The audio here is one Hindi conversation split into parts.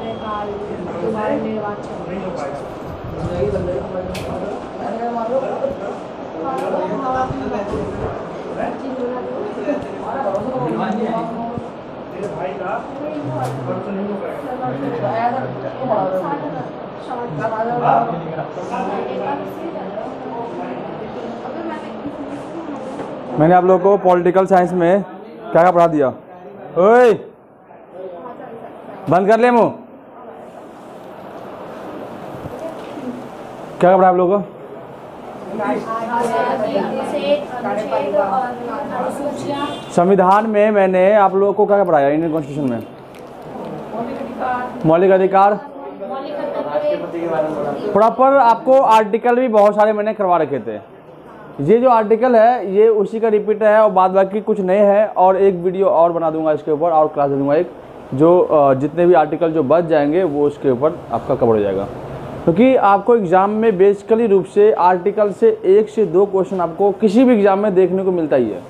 कार्यकाल दोबारा निर्वाचन। मैंने आप लोगों को पॉलिटिकल साइंस में क्या क्या पढ़ा दिया? ओए बंद कर ले मुंह। क्या पढ़ा आप लोगों को? संविधान में मैंने आप लोगों को क्या पढ़ाया? इंडियन कॉन्स्टिट्यूशन में मौलिक अधिकार, प्रॉपर आपको आर्टिकल भी बहुत सारे मैंने करवा रखे थे। ये जो आर्टिकल है ये उसी का रिपीट है और बाद बाकी कुछ नए हैं, और एक वीडियो और बना दूंगा इसके ऊपर और क्लास दे दूंगा एक, जो जितने भी आर्टिकल जो बच जाएंगे वो उसके ऊपर आपका कवर हो जाएगा। क्योंकि आपको एग्ज़ाम में बेसिकली रूप से आर्टिकल से 1 से 2 क्वेश्चन आपको किसी भी एग्ज़ाम में देखने को मिलता ही है,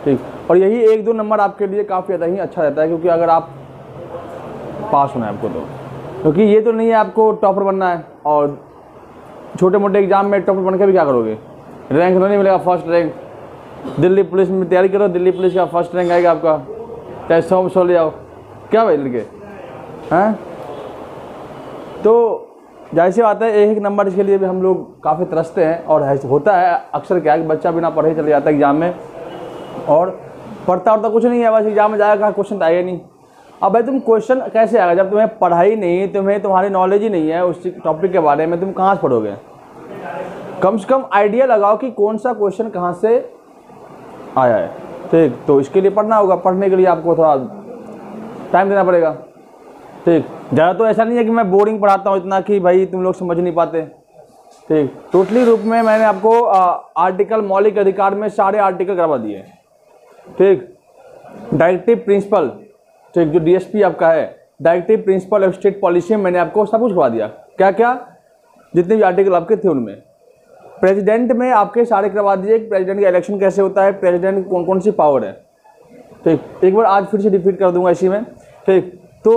ठीक। और यही 1-2 नंबर आपके लिए काफ़ी ज़्यादा ही अच्छा रहता है, क्योंकि अगर आप पास होना है आपको तो, क्योंकि ये तो नहीं है आपको टॉपर बनना है, और छोटे मोटे एग्जाम में टॉपर बन के भी क्या करोगे? रैंक तो नहीं मिलेगा, फर्स्ट रैंक। दिल्ली पुलिस में तैयारी करो, दिल्ली पुलिस का फर्स्ट रैंक आएगा आपका, चाहे 100 ले आओ, क्या भाई लड़के हैं। तो जाहिर सी बात है एक नंबर इसके लिए भी हम लोग काफ़ी तरसते हैं, और होता है अक्सर क्या है कि बच्चा बिना पढ़े चले जाता है एग्जाम में, और पढ़ता उड़ता कुछ नहीं है, बस एग्जाम में जाएगा क्वेश्चन तो आएगा नहीं। अब भाई तुम क्वेश्चन कैसे आएगा जब तुम्हें पढ़ाई नहीं, तुम्हें तुम्हारी नॉलेज ही नहीं है उस टॉपिक के बारे में, तुम कहाँ से पढ़ोगे? कम से कम आइडिया लगाओ कि कौन सा क्वेश्चन कहाँ से आया है, ठीक। तो इसके लिए पढ़ना होगा, पढ़ने के लिए आपको थोड़ा टाइम देना पड़ेगा, ठीक। ज़्यादा तो ऐसा नहीं है कि मैं बोरिंग पढ़ाता हूँ इतना कि भाई तुम लोग समझ नहीं पाते, ठीक। टोटली रूप में मैंने आपको आर्टिकल मौलिक अधिकार में सारे आर्टिकल करवा दिए, ठीक। डायरेक्टिव प्रिंसिपल, ठीक, जो डीएसपी आपका है, directive principle of state policy में मैंने आपको सब कुछ करवा दिया। क्या क्या जितने भी आर्टिकल आपके थे उनमें। प्रेसिडेंट में आपके सारे करवा दिए, प्रेसिडेंट का इलेक्शन कैसे होता है, प्रेसिडेंट कौन कौन सी पावर है, ठीक। एक बार आज फिर से रिपीट कर दूंगा इसी में, ठीक। तो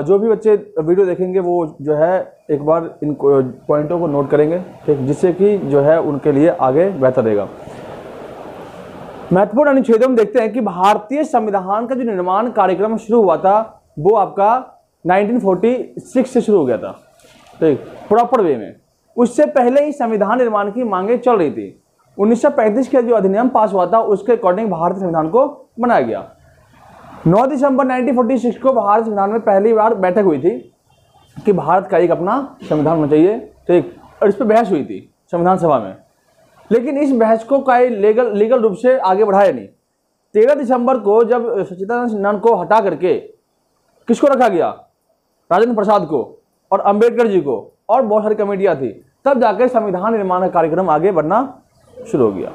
जो भी बच्चे वीडियो देखेंगे वो जो है एक बार इन पॉइंटों को नोट करेंगे, ठीक, जिससे कि जो है उनके लिए आगे बेहतर रहेगा। महत्वपूर्ण अनुच्छेदों में देखते हैं कि भारतीय संविधान का जो निर्माण कार्यक्रम शुरू हुआ था वो आपका 1946 से शुरू हो गया था, ठीक, प्रॉपर वे में। उससे पहले ही संविधान निर्माण की मांगे चल रही थी। 1935 का जो अधिनियम पास हुआ था उसके अकॉर्डिंग भारतीय संविधान को बनाया गया। 9 दिसंबर 1946 को भारत संविधान में पहली बार बैठक हुई थी कि भारत का एक अपना संविधान होना चाहिए, ठीक, और इस पर बहस हुई थी संविधान सभा में। लेकिन इस बहस को कोई लीगल रूप से आगे बढ़ाया नहीं। 13 दिसंबर को जब सच्चिदानंद सिन्हा को हटा करके किसको रखा गया? राजेंद्र प्रसाद को और अंबेडकर जी को, और बहुत सारी कमेटियां थी, तब जाकर संविधान निर्माण का कार्यक्रम आगे बढ़ना शुरू हो गया,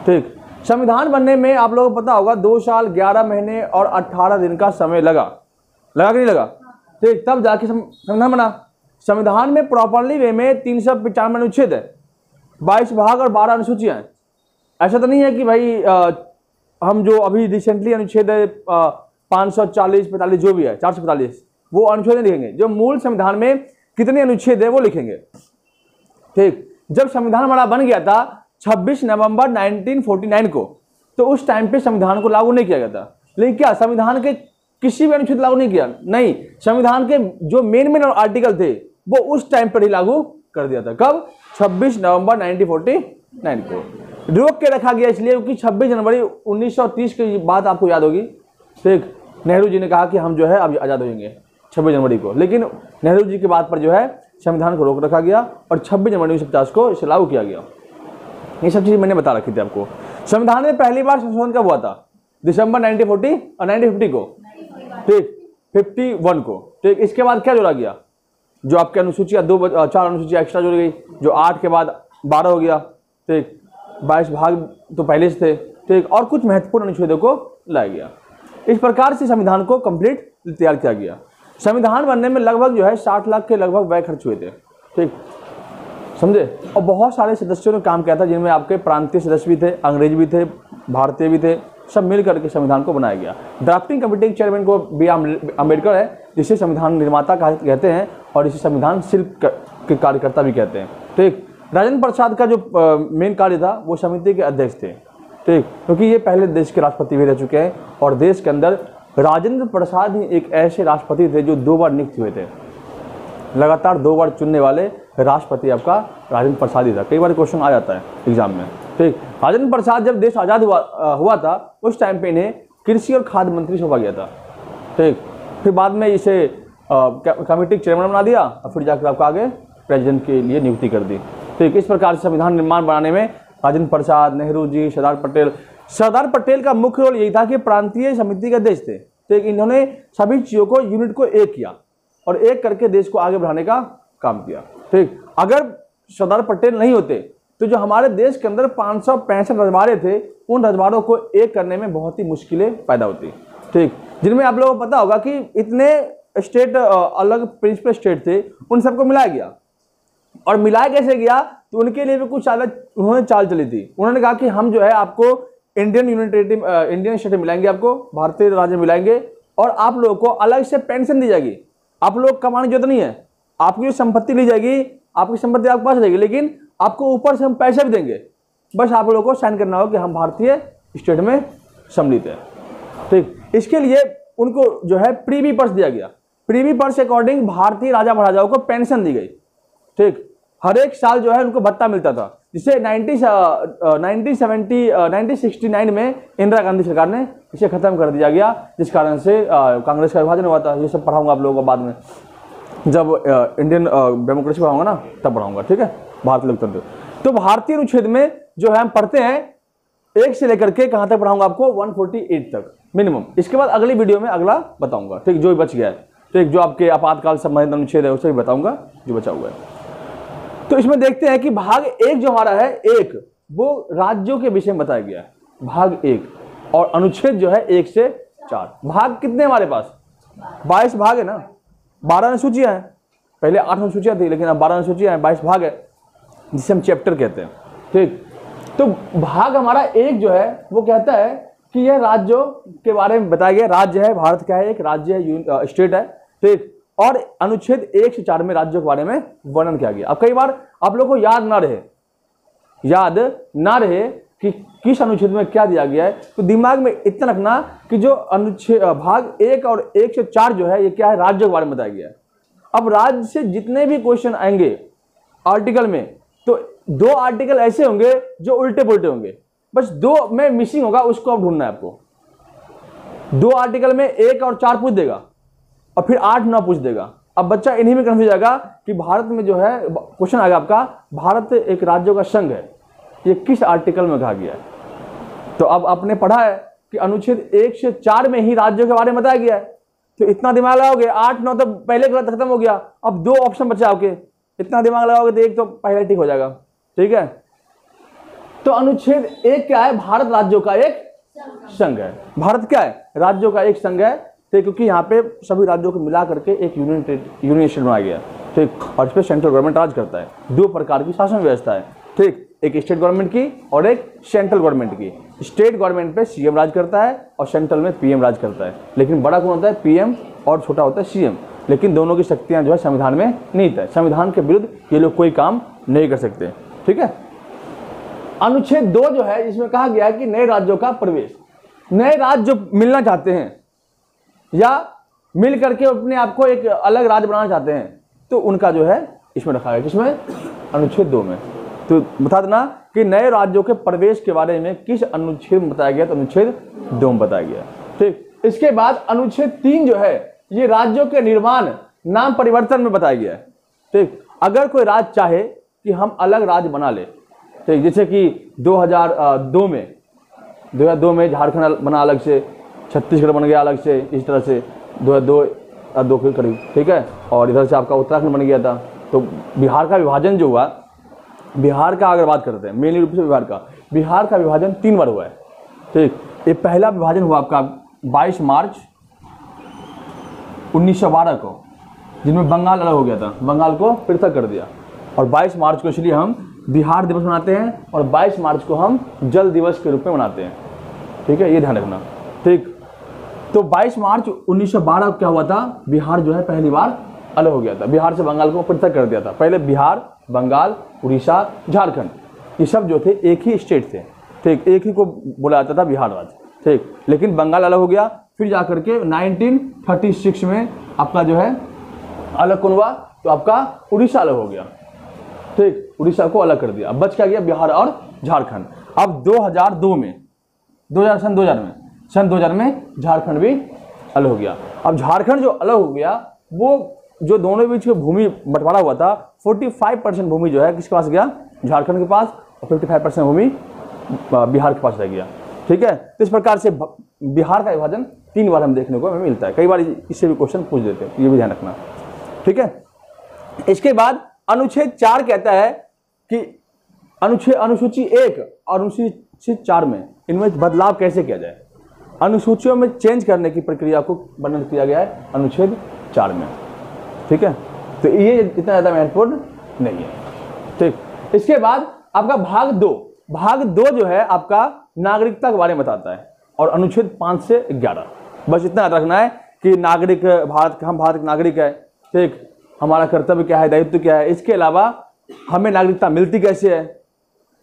ठीक। संविधान बनने में आप लोगों को पता होगा 2 साल 11 महीने और 18 दिन का समय लगा कि नहीं लगा, ठीक। तब जाके संविधान बना। संविधान में प्रॉपरली वे में 395 अनुच्छेद है, 22 भाग और 12 अनुसूचियां हैं। ऐसा तो नहीं है कि भाई हम जो अभी रिसेंटली अनुच्छेद है 540, 45 जो भी है 445 वो अनुच्छेद लिखेंगे, जो मूल संविधान में कितने अनुच्छेद है वो लिखेंगे, ठीक। जब संविधान हमारा बन गया था 26 नवंबर 1949 को, तो उस टाइम पे संविधान को लागू नहीं किया गया था। लेकिन क्या संविधान के किसी भी अनुच्छेद लागू नहीं किया? नहीं, संविधान के जो मेन आर्टिकल थे वो उस टाइम पर ही लागू कर दिया था। कब? 26 नवंबर 1949 को रोक के रखा गया, इसलिए क्योंकि 26 जनवरी 1930 की बात आपको याद होगी, ठीक। नेहरू जी ने कहा कि हम जो है अब आज़ाद होंगे 26 जनवरी को, लेकिन नेहरू जी की बात पर जो है संविधान को रोक रखा गया और 26 जनवरी 1950 को इसे लागू किया गया। ये सब चीज़ मैंने बता रखी थी आपको। संविधान में पहली बार संशोधन कब हुआ था? दिसंबर 1940 और 1950 को, ठीक, 51 को, ठीक। इसके बाद क्या जोड़ा गया? जो आपके अनुसूचियाँ 4 अनुसूचियाँ एक्स्ट्रा जोड़ी गई, जो 8 के बाद 12 हो गया, ठीक। 22 भाग तो पहले से थे, ठीक, और कुछ महत्वपूर्ण अनुच्छेदों को लाया गया। इस प्रकार से संविधान को कंप्लीट तैयार किया गया। संविधान बनने में लगभग जो है 60 लाख के लगभग व्यय खर्च हुए थे, ठीक, समझे। और बहुत सारे सदस्यों ने काम किया था, जिनमें आपके प्रांतीय सदस्य भी थे, अंग्रेज भी थे, भारतीय भी थे, सब मिल करके संविधान को बनाया गया। ड्राफ्टिंग कमेटी के चेयरमैन को बी आर अम्बेडकर है, जिसे संविधान निर्माता कहते हैं और इसे संविधान शिल्प के कार्यकर्ता भी कहते हैं। ठीक, राजेंद्र प्रसाद का जो मेन कार्य था वो समिति के अध्यक्ष थे। ठीक, क्योंकि ये पहले देश के राष्ट्रपति भी रह चुके हैं और देश के अंदर राजेंद्र प्रसाद ही एक ऐसे राष्ट्रपति थे जो 2 बार नियुक्त हुए थे। लगातार 2 बार चुनने वाले राष्ट्रपति आपका राजेंद्र प्रसाद ही था। कई बार क्वेश्चन आ जाता है एग्जाम में। ठीक, राजेंद्र प्रसाद जब देश आज़ाद हुआ था उस टाइम पे इन्हें कृषि और खाद्य मंत्री सौंपा गया था। ठीक, फिर बाद में इसे कमेटी चेयरमैन बना दिया और फिर जाकर आपका आगे प्रेसिडेंट के लिए नियुक्ति कर दी। ठीक, इस प्रकार से संविधान निर्माण बनाने में राजेंद्र प्रसाद, नेहरू जी, सरदार पटेल का मुख्य रोल यही था कि प्रांतीय समिति के अध्यक्ष थे। ठीक, इन्होंने सभी चीज़ों को यूनिट को एक किया और एक करके देश को आगे बढ़ाने का काम किया। ठीक, अगर सरदार पटेल नहीं होते तो जो हमारे देश के अंदर 565 रजवाड़े थे उन रजवाड़ों को एक करने में बहुत ही मुश्किलें पैदा होती। ठीक, जिनमें आप लोगों को पता होगा कि इतने स्टेट अलग प्रिंसिपल स्टेट थे उन सबको मिलाया गया और मिलाया कैसे गया तो उनके लिए भी कुछ अलग उन्होंने चाल चली थी। उन्होंने कहा कि हम जो है आपको इंडियन स्टेट मिलाएंगे, आपको भारतीय राज्य मिलाएंगे और आप लोगों को अलग से पेंशन दी जाएगी। आप लोग कमाने की जरूरत नहीं है, आपकी जो संपत्ति ली जाएगी आपकी संपत्ति आपके पास रहेगी, लेकिन आपको ऊपर से हम पैसे भी देंगे। बस आप लोगों को साइन करना हो कि हम भारतीय स्टेट में सम्मिलित है। ठीक, इसके लिए उनको जो है प्रीवी पर्स दिया गया। प्रीवी पर्स के अकॉर्डिंग भारतीय राजा महाराजाओं को पेंशन दी गई। ठीक, हर एक साल जो है उनको भत्ता मिलता था, जिसे 1969 में इंदिरा गांधी सरकार ने इसे खत्म कर दिया गया, जिस कारण से कांग्रेस का विभाजन हुआ था। ये सब पढ़ाऊंगा आप लोगों को बाद में, जब इंडियन डेमोक्रेसी पढ़ाऊंगा ना तब पढ़ाऊंगा। ठीक है, भारतीय लोकतंत्र। तो भारतीय अनुच्छेद में जो है हम पढ़ते हैं 1 से लेकर के कहां तक पढ़ाऊंगा आपको 148 तक मिनिमम। इसके बाद अगली वीडियो में अगला बताऊंगा। ठीक, जो भी बच गया है, ठीक, जो आपके आपातकाल संबंधित अनुच्छेद है उसे भी बताऊंगा जो बचा हुआ है। तो इसमें देखते हैं कि भाग 1 जो हमारा है 1 वो राज्यों के विषय में बताया गया है, भाग 1, और अनुच्छेद जो है 1 से 4। भाग कितने हमारे पास 22 भाग है ना, 12 अनुसूचियां हैं। पहले 8 अनुसूचियां थी लेकिन अब 12 अनुसूचियां हैं, 22 भाग है जिसे हम चैप्टर कहते हैं। ठीक, तो भाग हमारा 1 जो है वो कहता है कि यह राज्यों के बारे में बताया गया। राज्य है, भारत का है, एक राज्य है, स्टेट है। ठीक, और अनुच्छेद 1 से 4 में राज्यों के बारे में वर्णन किया गया। अब कई बार आप लोगों को याद ना रहे कि किस अनुच्छेद में क्या दिया गया है, तो दिमाग में इतना रखना कि जो अनुच्छेद भाग 1 और 1 से 4 जो है ये क्या है, राज्यों के बारे में बताया गया है। अब राज्य से जितने भी क्वेश्चन आएंगे आर्टिकल में, तो 2 आर्टिकल ऐसे होंगे जो उल्टे पुल्टे होंगे, बस 2 में मिसिंग होगा, उसको अब ढूंढना है आपको। 2 आर्टिकल में 1 और 4 पूछ देगा और फिर 8, 9 पूछ देगा। अब बच्चा इन्हीं में कंफ्यूज जाएगा कि भारत में जो है क्वेश्चन आएगा आपका, भारत एक राज्यों का संघ है, ये किस आर्टिकल में कहा गया है। तो अब आपने पढ़ा है कि अनुच्छेद 1 से 4 में ही राज्यों के बारे में बताया गया है, तो इतना दिमाग लगाओगे। 8, 9 तो पहले गलत खत्म हो गया, अब 2 ऑप्शन बचा आपके, इतना दिमाग लगाओगे तो 1 तो पहले ठीक हो जाएगा। ठीक है, तो अनुच्छेद 1 क्या है, भारत राज्यों का एक संघ है। भारत क्या है, राज्यों का एक संघ है। ठीक, क्योंकि यहाँ पे सभी राज्यों को मिला करके एक यूनियन स्टेट बनाया गया। ठीक, और इस पर सेंट्रल गवर्नमेंट राज करता है। 2 प्रकार की शासन व्यवस्था है। ठीक, एक स्टेट गवर्नमेंट की और एक सेंट्रल गवर्नमेंट की। स्टेट गवर्नमेंट पे सीएम राज करता है और सेंट्रल में पीएम राज करता है, लेकिन बड़ा कौन होता है, पीएम, और छोटा होता है सीएम। लेकिन दोनों की शक्तियां जो है संविधान में निहित है। संविधान के विरुद्ध ये लोग कोई काम नहीं कर सकते। ठीक है, अनुच्छेद 2 जो है इसमें कहा गया है कि नए राज्यों का प्रवेश। नए राज्य जो मिलना चाहते हैं या मिल करके अपने आप को एक अलग राज्य बनाना चाहते हैं, तो उनका जो है इसमें रखा है। किसमें, अनुच्छेद 2 में। तो बता देना कि नए राज्यों के प्रवेश के बारे में किस अनुच्छेद में बताया गया, तो अनुच्छेद 2 में बताया गया। ठीक, इसके बाद अनुच्छेद 3 जो है ये राज्यों के निर्माण, नाम परिवर्तन में बताया गया है। ठीक, अगर कोई राज्य चाहे कि हम अलग राज्य बना ले, ठीक, जैसे कि 2002 में झारखंड बना अलग से, छत्तीसगढ़ बन गया अलग से, इस तरह से 2002 के करीब। ठीक है, और इधर से आपका उत्तराखंड बन गया था। तो बिहार का विभाजन जो हुआ, बिहार का अगर बात करते हैं मेनली रूप से बिहार का विभाजन 3 बार हुआ है। ठीक, ये पहला विभाजन हुआ आपका 22 मार्च 1912 को, जिनमें बंगाल अलग हो गया था, बंगाल को पृथक कर दिया। और 22 मार्च को इसलिए हम बिहार दिवस मनाते हैं और 22 मार्च को हम जल दिवस के रूप में मनाते हैं। ठीक है, ये ध्यान रखना। ठीक, तो 22 मार्च 1912 क्या हुआ था, बिहार जो है पहली बार अलग हो गया था, बिहार से बंगाल को पृथक कर दिया था। पहले बिहार, बंगाल, उड़ीसा, झारखंड ये सब जो थे एक ही स्टेट थे, ठीक, एक ही को बोला जाता था बिहार राज्य, ठीक। लेकिन बंगाल अलग हो गया, फिर जाकर के 1936 में आपका जो है अलग कौन हुआ, तो आपका उड़ीसा अलग हो गया, ठीक, उड़ीसा को अलग कर दिया। अब बच क्या गया, बिहार और झारखंड। अब 2002 में सन 2000 में झारखंड भी अलग हो गया। अब झारखंड जो अलग हो गया, वो जो दोनों बीच की भूमि बंटवारा हुआ था, 45% भूमि जो है किसके पास गया, झारखंड के पास, और 55% भूमि बिहार के पास रह गया, ठीक है। तो इस प्रकार से बिहार का विभाजन 3 बार हम देखने को हमें मिलता है, कई बार इससे भी क्वेश्चन पूछ देते हैं, ये भी ध्यान रखना, ठीक है। इसके बाद अनुच्छेद 4 कहता है कि अनुसूची 1 और अनुसूची 4 में इनमें बदलाव कैसे किया जाए। अनुसूचियों में चेंज करने की प्रक्रिया को वर्णन किया गया है अनुच्छेद 4 में, ठीक है। तो ये इतना ज़्यादा महत्वपूर्ण नहीं है, ठीक। इसके बाद आपका भाग 2 जो है आपका नागरिकता के बारे में बताता है, और अनुच्छेद 5 से 11, बस इतना याद रखना है कि नागरिक हम भारत के नागरिक है, ठीक, हमारा कर्तव्य क्या है, दायित्व क्या है। इसके अलावा हमें नागरिकता मिलती कैसे है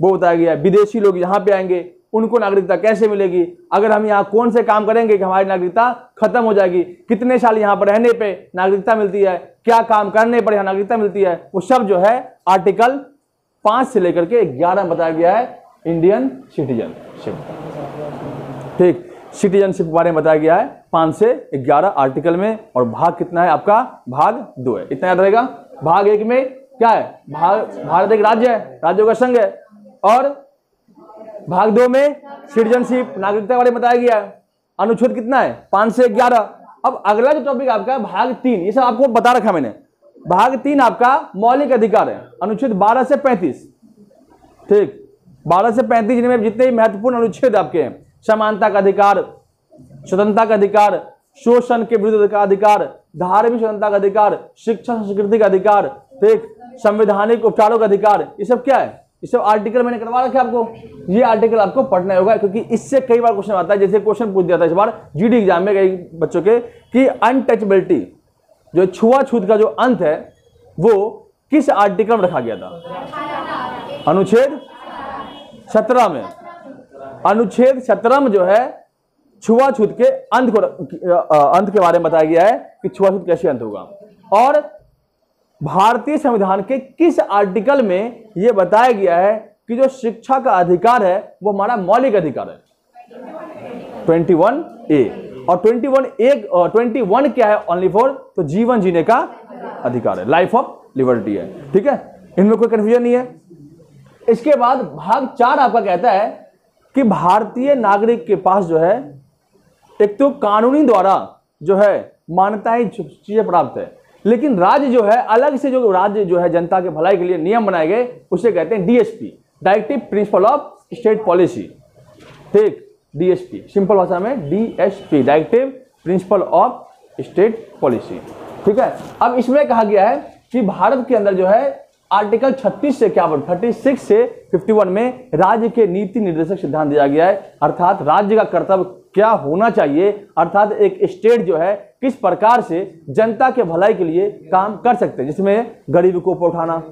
वो बताया गया है। विदेशी लोग यहाँ पे आएंगे, उनको नागरिकता कैसे मिलेगी, अगर हम यहाँ कौन से काम करेंगे कि हमारी नागरिकता खत्म हो जाएगी, कितने साल यहाँ पर रहने पे नागरिकता मिलती है, क्या काम करने पर यहाँ नागरिकता मिलती है, वो सब जो है आर्टिकल 5 से लेकर के 11 बताया गया है। इंडियन सिटीजनशिप, ठीक, सिटीजनशिप के बारे में बताया गया है 5 से 11 आर्टिकल में। और भाग कितना है आपका, भाग 2 है, इतना याद रहेगा। भाग 1 में क्या है, भारत एक राज्य है, राज्यों का संघ है, और भाग 2 में सिटीजनशिप, नागरिकता के बारे में बताया गया है। अनुच्छेद कितना है, 5 से 11। अब अगला जो टॉपिक आपका है भाग 3, ये सब आपको बता रखा मैंने। भाग 3 आपका मौलिक अधिकार है, अनुच्छेद 12 से 35, ठीक, 12 से 35, जिनमें जितने भी महत्वपूर्ण अनुच्छेद आपके हैं, समानता का अधिकार, स्वतंत्रता का अधिकार, शोषण के विरुद्ध का अधिकार, धार्मिक स्वतंत्रता का अधिकार, शिक्षा संस्कृति का अधिकार, ठीक, संवैधानिक उपचारों का अधिकार, ये सब क्या है, ये सब आर्टिकल मैंने करवा रखे आपको। ये आर्टिकल आपको पढ़ना होगा, क्योंकि इससे कई बार क्वेश्चन आता है। जैसे क्वेश्चन पूछ दिया था इस बार जीडी एग्जाम में कई बच्चों के कि अनटचबिलिटी, जो छुआछूत का जो अंत है, वो किस आर्टिकल में रखा गया था, अनुच्छेद 17 में। अनुच्छेद 17 में जो है छुआछूत के अंत के बारे में बताया गया है कि छुआछूत कैसे अंत होगा। और भारतीय संविधान के किस आर्टिकल में यह बताया गया है कि जो शिक्षा का अधिकार है वो हमारा मौलिक अधिकार है, 21A। और 21 क्या है, ओनली फॉर, तो जीवन जीने का अधिकार है, लाइफ ऑफ लिबर्टी है, ठीक है, इनमें कोई कंफ्यूजन नहीं है। इसके बाद भाग 4 आपका कहता है कि भारतीय नागरिक के पास जो है एक तो कानूनी द्वारा जो है मान्यताएं चीजें प्राप्त है, लेकिन राज्य जो है अलग से, जो राज्य जो है जनता के भलाई के लिए नियम बनाए गए उसे कहते हैं DSP, directive principle of state policy, ठीक, DSP, सिंपल भाषा में DSP, directive principle of state policy, ठीक है। अब इसमें कहा गया है कि भारत के अंदर जो है आर्टिकल 36 से 36 से 51 में राज्य के नीति निर्देशक सिद्धांत दिया गया है, अर्थात राज्य का कर्तव्य क्या होना चाहिए, अर्थात एक स्टेट जो है किस प्रकार से जनता के भलाई के लिए काम कर सकते हैं, जिसमें गरीबी को ऊपर उठाना,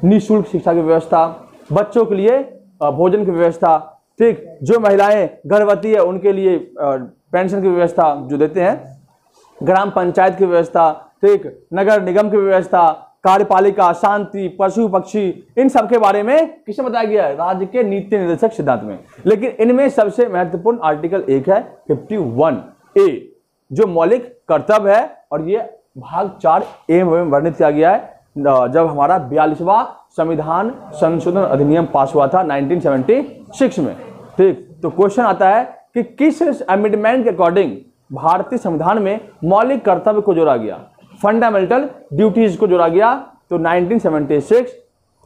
निःशुल्क शिक्षा की व्यवस्था, बच्चों के लिए भोजन की व्यवस्था, ठीक, जो महिलाएं गर्भवती है उनके लिए पेंशन की व्यवस्था जो देते हैं, ग्राम पंचायत की व्यवस्था, ठीक, नगर निगम की व्यवस्था, कार्यपालिका, शांति, पशु पक्षी, इन सब के बारे में किसने बताया गया है, राज्य के नीति निर्देशक सिद्धांत में। लेकिन इनमें सबसे महत्वपूर्ण आर्टिकल एक है 51A, जो मौलिक कर्तव्य है, और ये भाग 4A में वर्णित किया गया है जब हमारा 42वां संविधान संशोधन अधिनियम पास हुआ था 1976 में, ठीक। तो क्वेश्चन आता है कि किस अमेंडमेंट के अकॉर्डिंग भारतीय संविधान में मौलिक कर्तव्य को जोड़ा गया, फंडामेंटल ड्यूटीज को जोड़ा गया, तो 1976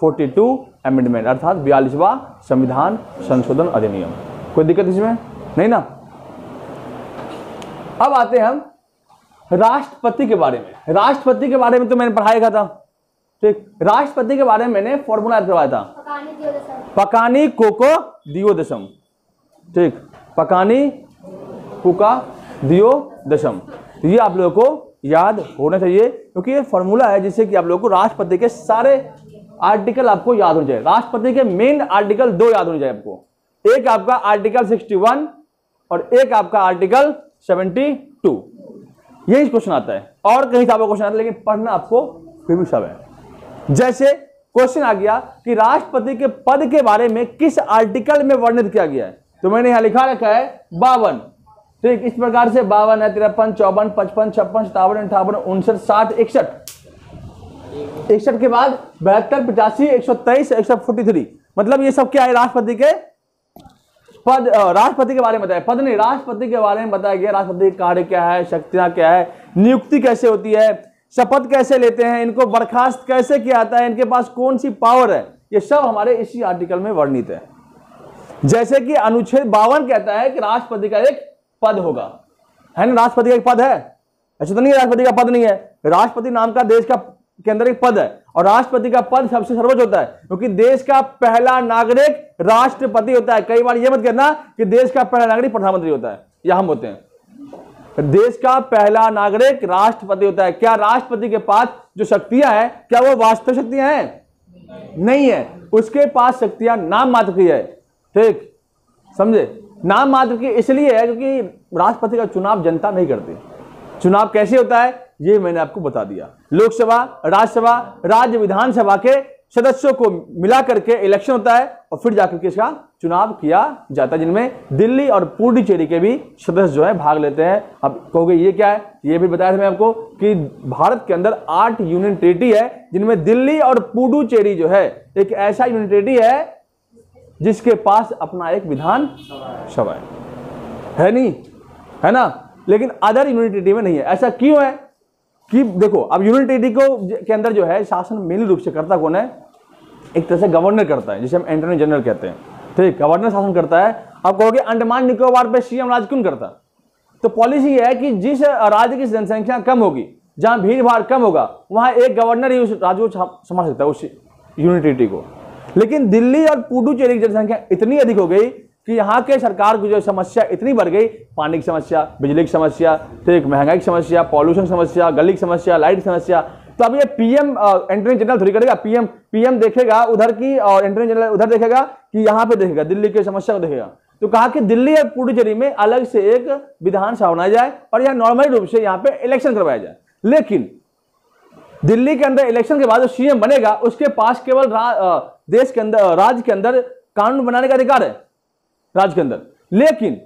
42 अमेंडमेंट, अर्थात 42वां संविधान संशोधन अधिनियम। कोई दिक्कत इसमें नहीं ना। अब आते हैं हम राष्ट्रपति के बारे में। राष्ट्रपति के बारे में तो मैंने पढ़ाया था, ठीक। राष्ट्रपति के बारे में मैंने फॉर्मूला करवाया था, पकानी कोको दियोदशम, ठीक, पकानी कुका दियो दशम। तो ये आप लोगों को याद होना चाहिए, क्योंकि ये फॉर्मूला है जिससे कि आप लोगों को राष्ट्रपति के सारे आर्टिकल आपको याद हो जाए। राष्ट्रपति के मेन आर्टिकल 2 याद हो जाए आपको, एक आपका आर्टिकल 61 और एक आपका आर्टिकल 72। यही क्वेश्चन आता है, और कहीं से आपको क्वेश्चन आता है, लेकिन पढ़ना आपको फिर भी सब है। जैसे क्वेश्चन आ गया कि राष्ट्रपति के पद के बारे में किस आर्टिकल में वर्णित किया गया है, तो मैंने यहां लिखा रखा है 52। ठीक, इस प्रकार से 52 है, 53, 54, 55, 56, 57, 58, 59, 60, 61। 61 के बाद 72, 85, 123, 143। मतलब ये सब क्या है, राष्ट्रपति के पद, राष्ट्रपति के बारे में बताया, पद नहीं, राष्ट्रपति के बारे में बताया गया। राष्ट्रपति का कार्य क्या है, शक्तियां क्या है, नियुक्ति कैसे होती है, शपथ कैसे लेते हैं, इनको बर्खास्त कैसे किया जाता है, इनके पास कौन सी पावर है, ये सब हमारे इसी आर्टिकल में वर्णित है। जैसे कि अनुच्छेद 52 कहता है कि राष्ट्रपति का एक पद होगा, है ना, राष्ट्रपति का एक पद है। ऐसा तो नहीं है राष्ट्रपति का पद नहीं है, राष्ट्रपति नाम का देश का के अंदर एक पद है, और राष्ट्रपति का पद सबसे सर्वोच्च होता है, क्योंकि देश का पहला नागरिक राष्ट्रपति होता है। कई बार यह मत कहना कि देश का पहला नागरिक प्रधानमंत्री होता है, या हम होते हैं। देश का पहला नागरिक राष्ट्रपति होता है। क्या राष्ट्रपति के पास जो शक्तियां हैं, क्या वो वास्तविक शक्तियां हैं? नहीं है, उसके पास शक्तियां नाम मात्र की है। ठीक, समझे, नाम मात्र की इसलिए है क्योंकि राष्ट्रपति का चुनाव जनता नहीं करती। चुनाव कैसे होता है ये मैंने आपको बता दिया। लोकसभा, राज्यसभा, राज्य विधानसभा के सदस्यों को मिला करके इलेक्शन होता है, और फिर जाकर के इसका चुनाव किया जाता है, जिनमें दिल्ली और पुडुचेरी के भी सदस्य जो है भाग लेते हैं। अब कहोगे ये क्या है, ये भी बताया था मैं आपको कि भारत के अंदर 8 यूनियन टेरिटरी है, जिनमें दिल्ली और पुडुचेरी जो है एक ऐसा यूनियन टेरिटरी है जिसके पास अपना एक विधान सभा है नहीं, है ना, लेकिन अदर यूनियन टेरिटरी में नहीं है। ऐसा क्यों है कि देखो, अब यूनियन टेरिटरी को के अंदर जो है शासन मेनली रूप से करता कौन है, एक तरह से गवर्नर करता है, जिसे हम एंटर्नी जनरल कहते हैं। ठीक, गवर्नर शासन करता है। आप कहोगे अंडमान निकोबार पे सीएम राज क्यों करता, तो पॉलिसी है कि जिस राज्य की जनसंख्या कम होगी, जहां भीड़ भाड़ कम होगा, वहां एक गवर्नर ही उस राज्य को संभाल सकता है, उस यूनियन टेरिटरी को। लेकिन दिल्ली और पुडुचेरी की जनसंख्या इतनी अधिक हो गई कि यहाँ के सरकार की जो समस्या इतनी बढ़ गई, पानी की समस्या, बिजली की समस्या, ठीक, महंगाई की समस्या, पॉल्यूशन समस्या, गली की समस्या, लाइट की समस्या। तो अब ये पीएम एंटर्नी जनरल थोड़ी करेगा, पीएम देखेगा उधर की और एंटर्नी जनरल उधर देखेगा कि यहाँ पे देखेगा, दिल्ली की समस्या को देखेगा। तो कहा कि दिल्ली और पुडुचेरी में अलग से एक विधानसभा बनाया जाए और यहाँ नॉर्मल रूप से यहाँ पे इलेक्शन करवाया जाए। लेकिन दिल्ली के अंदर इलेक्शन के बाद जो सीएम बनेगा उसके पास केवल देश के अंदर, राज्य के अंदर कानून बनाने का अधिकार है राज्य के अंदर, लेकिन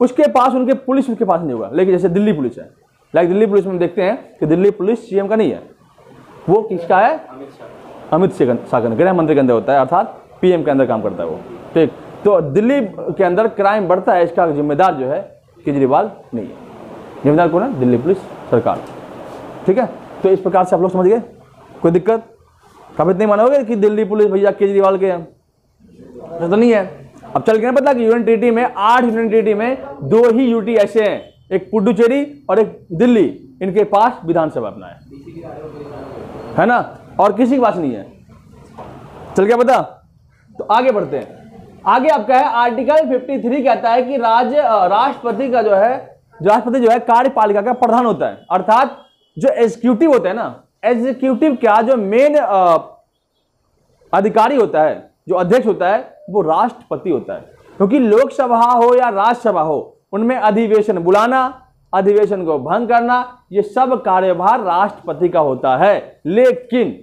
उसके पास उनके पुलिस उसके पास नहीं होगा। लेकिन जैसे दिल्ली पुलिस है, लाइक दिल्ली पुलिस में देखते हैं कि दिल्ली पुलिस सीएम का नहीं है, वो किसका है, अमित शाह का, गृह मंत्री के अंदर होता है, अर्थात पीएम के अंदर काम करता है वो। ठीक, तो दिल्ली के अंदर क्राइम बढ़ता है, इसका जिम्मेदार जो है केजरीवाल नहीं है, जिम्मेदार कौन है, दिल्ली पुलिस सरकार। ठीक है, तो इस प्रकार से आप लोग समझ गए, कोई दिक्कत कभी नहीं मानोगे कि दिल्ली पुलिस भैया केजरीवाल के हैं, तो नहीं है। अब चल के पता कि यूनियन टेरिटरी में 8 यूनियन टेरिटरी में 2 ही यूटी ऐसे हैं, एक पुडुचेरी और एक दिल्ली, इनके पास विधानसभा अपना है ना, और किसी के पास नहीं है। चल क्या पता, तो आगे बढ़ते हैं। आगे आपका है आर्टिकल 53 कहता है कि राष्ट्रपति का जो है, राष्ट्रपति जो है कार्यपालिका का प्रधान होता है, अर्थात जो एग्जीक्यूटिव होता है ना, एग्जीक्यूटिव का जो मेन अधिकारी होता है, जो अध्यक्ष होता है, वो राष्ट्रपति होता है। क्योंकि लोकसभा हो या राज्यसभा हो, उनमें अधिवेशन बुलाना, अधिवेशन को भंग करना, ये सब कार्यभार राष्ट्रपति का होता है। लेकिन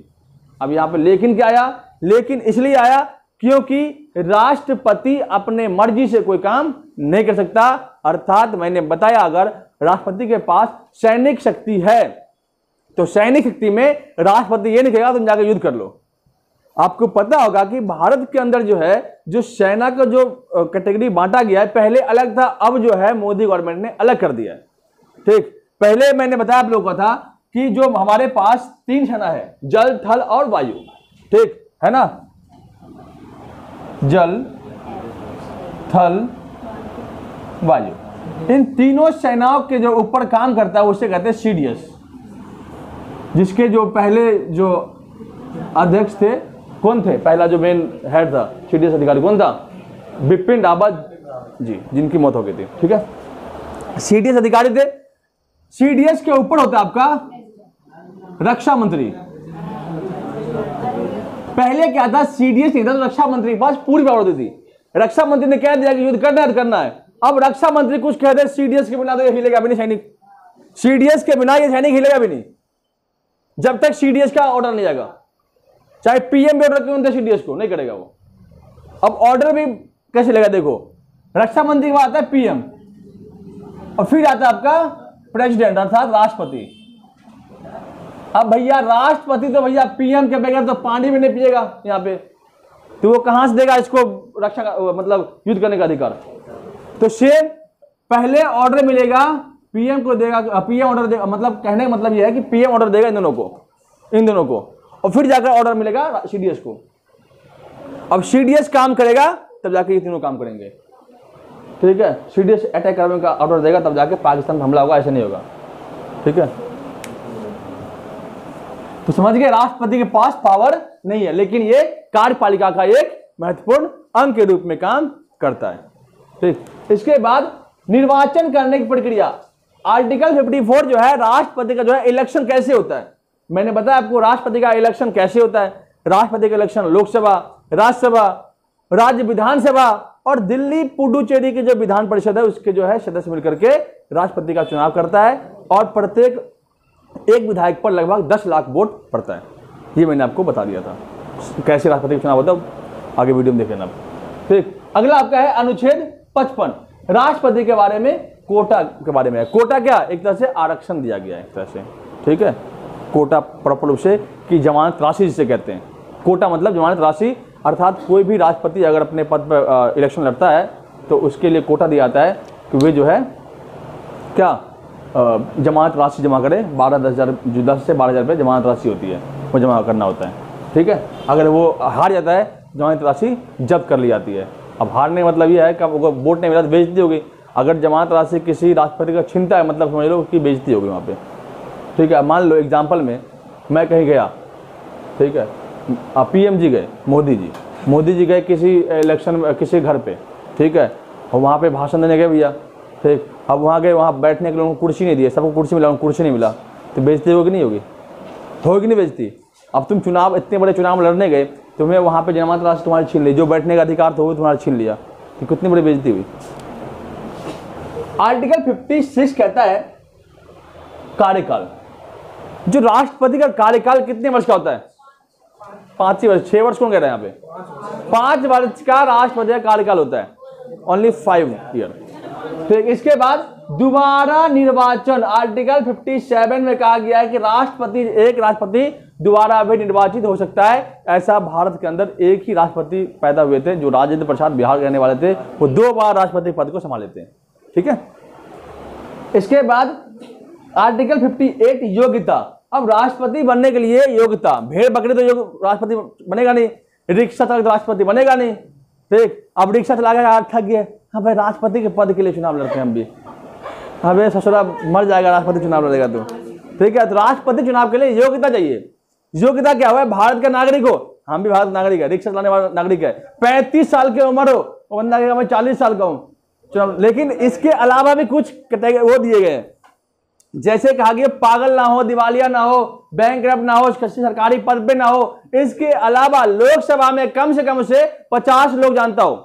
अब यहां पर लेकिन क्या आया, लेकिन इसलिए आया क्योंकि राष्ट्रपति अपने मर्जी से कोई काम नहीं कर सकता। अर्थात मैंने बताया, अगर राष्ट्रपति के पास सैनिक शक्ति है तो सैनिक शक्ति में राष्ट्रपति ये नहीं कहेगा तुम जाकर युद्ध कर लो। आपको पता होगा कि भारत के अंदर जो है, जो सेना का जो कैटेगरी बांटा गया है, पहले अलग था, अब जो है मोदी गवर्नमेंट ने अलग कर दिया है। ठीक, पहले मैंने बताया आप लोगों को था कि जो हमारे पास 3 सेना है, जल, थल और वायु। ठीक है ना, जल, थल, वायु, इन तीनों सेनाओं के जो ऊपर काम करता है उसे कहते हैं सीडीएस, जिसके जो पहले जो अध्यक्ष थे, कौन थे, पहला जो मेन हेड था सीडीएस अधिकारी कौन था, बिपिन रावत जी, जिनकी मौत हो गई थी। ठीक है, सीडीएस अधिकारी थे। सीडीएस के ऊपर होता है आपका रक्षा मंत्री। पहले क्या था, सीडीएस नहीं था तो रक्षा मंत्री के पास पूरी पावर होती थी। रक्षा मंत्री ने कह दिया कि युद्ध करना है तो करना है। अब रक्षा मंत्री कुछ कहते हैं, सीडीएस के बिना तो ये हिलेगा भी नहीं सैनिक, सीडीएस के बिना ये सैनिक हिलेगा भी नहीं जब तक सीडीएस का ऑर्डर नहीं आएगा। चाहे पीएम भी ऑर्डर क्यों दे, सीडीएस को नहीं करेगा वो। अब ऑर्डर भी कैसे लेगा, देखो रक्षा मंत्री के बाद आता है पीएम और फिर आता है आपका प्रेसिडेंट अर्थात राष्ट्रपति। अब भैया राष्ट्रपति तो भैया पीएम के बगैर तो पानी भी नहीं पिएगा यहाँ पे, तो वो कहां से देगा इसको रक्षा का मतलब युद्ध करने का अधिकार। तो सेम पहले ऑर्डर मिलेगा पीएम को देगा, पीएम ऑर्डर देगा, मतलब कहने का मतलब यह है कि पीएम ऑर्डर देगा इन दोनों को और फिर जाकर ऑर्डर मिलेगा सीडीएस को। अब सीडीएस काम करेगा तब जाके ये तीनों काम करेंगे, ठीक है। सीडीएस अटैक करने का ऑर्डर देगा तब जाके पाकिस्तान पर हमला होगा, ऐसे नहीं होगा, ठीक है। तो समझ गए, राष्ट्रपति के पास पावर नहीं है लेकिन ये कार्यपालिका का एक महत्वपूर्ण अंग के रूप में काम करता है, ठीक। इसके बाद निर्वाचन करने की प्रक्रिया, आर्टिकल 54 जो है राष्ट्रपति का जो है इलेक्शन कैसे होता है। मैंने बताया आपको राष्ट्रपति का इलेक्शन कैसे होता है। राष्ट्रपति का इलेक्शन लोकसभा, राज्यसभा, राज्य विधानसभा और दिल्ली पुडुचेरी की जो विधान परिषद है उसके जो है सदस्य मिलकर के राष्ट्रपति का चुनाव करता है और प्रत्येक एक विधायक पर लगभग 10 लाख वोट पड़ता है। ये मैंने आपको बता दिया था कैसे राष्ट्रपति का चुनाव होता है, आगे वीडियो में देख लेना। ठीक, अगला आपका है अनुच्छेद 55 राष्ट्रपति के बारे में, कोटा के बारे में है। कोटा क्या, एक तरह से आरक्षण दिया गया है एक तरह से, ठीक है। कोटा प्रॉपर रूप से कि जमानत राशि जिसे कहते हैं, कोटा मतलब जमानत राशि, अर्थात कोई भी राष्ट्रपति अगर अपने पद पर इलेक्शन लड़ता है तो उसके लिए कोटा दिया जाता है कि वे जो है क्या जमानत राशि जमा करे, 10 से 12,000 रुपये जमानत राशि होती है, वो जमा करना होता है, ठीक है। अगर वो हार जाता है जमानत राशि जब्त कर ली जाती है। अब हारने का मतलब ये है कि आपको वोट नहीं मिला तो बेइज्जती होगी। अगर जमानत राशि किसी राष्ट्रपति का छीनता है मतलब समझ लो कि बेइज्जती होगी वहाँ पे, ठीक है। मान लो एग्जाम्पल में मैं कहीं गया, ठीक है, पीएम जी गए, मोदी जी गए किसी इलेक्शन किसी घर पे, ठीक है, और वहाँ पे भाषण देने गए भैया, ठीक। अब वहाँ गए, वहाँ बैठने के लिए उनको कुर्सी नहीं दिए, सबको कुर्सी मिला, उनको कुर्सी नहीं मिला, तो बेइज्जती होगी नहीं होगी, होगी नहीं बेइज्जती। अब तुम चुनाव, इतने बड़े चुनाव लड़ने गए, तुम्हें वहाँ पे जमानत राशि तुम्हारी छीन ली, जो बैठने का अधिकार था वो तुम्हारा छीन लिया, तो कितनी बड़ी बेइज्जती हुई। आर्टिकल 56 कहता है कार्यकाल, जो राष्ट्रपति का कार्यकाल कितने वर्ष का होता है, 5 वर्ष, 6 वर्ष कौन कह रहा है यहाँ पे, 5 वर्ष का राष्ट्रपति का कार्यकाल होता है, ओनली 5 ईयर। ठीक, इसके बाद दोबारा निर्वाचन, आर्टिकल 57 में कहा गया है कि एक राष्ट्रपति दोबारा भी निर्वाचित हो सकता है। ऐसा भारत के अंदर एक ही राष्ट्रपति पैदा हुए थे जो राजेंद्र प्रसाद बिहार के रहने वाले थे, वो 2 बार राष्ट्रपति पद को संभाले थे, ठीक है। इसके बाद आर्टिकल 58 योग्यता, अब राष्ट्रपति बनने के लिए योग्यता, भेड़ बकरी तो राष्ट्रपति बनेगा नहीं, रिक्शा चालक राष्ट्रपति बनेगा नहीं, ठीक। अब रिक्शा चला गया, थक गया, हाँ भाई राष्ट्रपति के पद के लिए चुनाव लड़ते हैं हम भी, हाँ भाई ससुरा मर जाएगा राष्ट्रपति चुनाव लड़ेगा तो, ठीक है। तो राष्ट्रपति चुनाव के लिए योग्यता चाहिए। योग्यता क्या हुआ है, भारत का नागरिक हो, हम भी भारत नागरिक है, रिक्शा चलाने वाला नागरिक है, 35 साल की उम्र हो, वो बंदा कहेगा मैं 40 साल का हूँ चुनाव। लेकिन इसके अलावा भी कुछ वो दिए गए, जैसे कहा गया पागल ना हो, दिवालिया ना हो, बैंकरप्ट ना हो, सरकारी पद पे ना हो। इसके अलावा लोकसभा में कम से कम उसे 50 लोग जानता हो,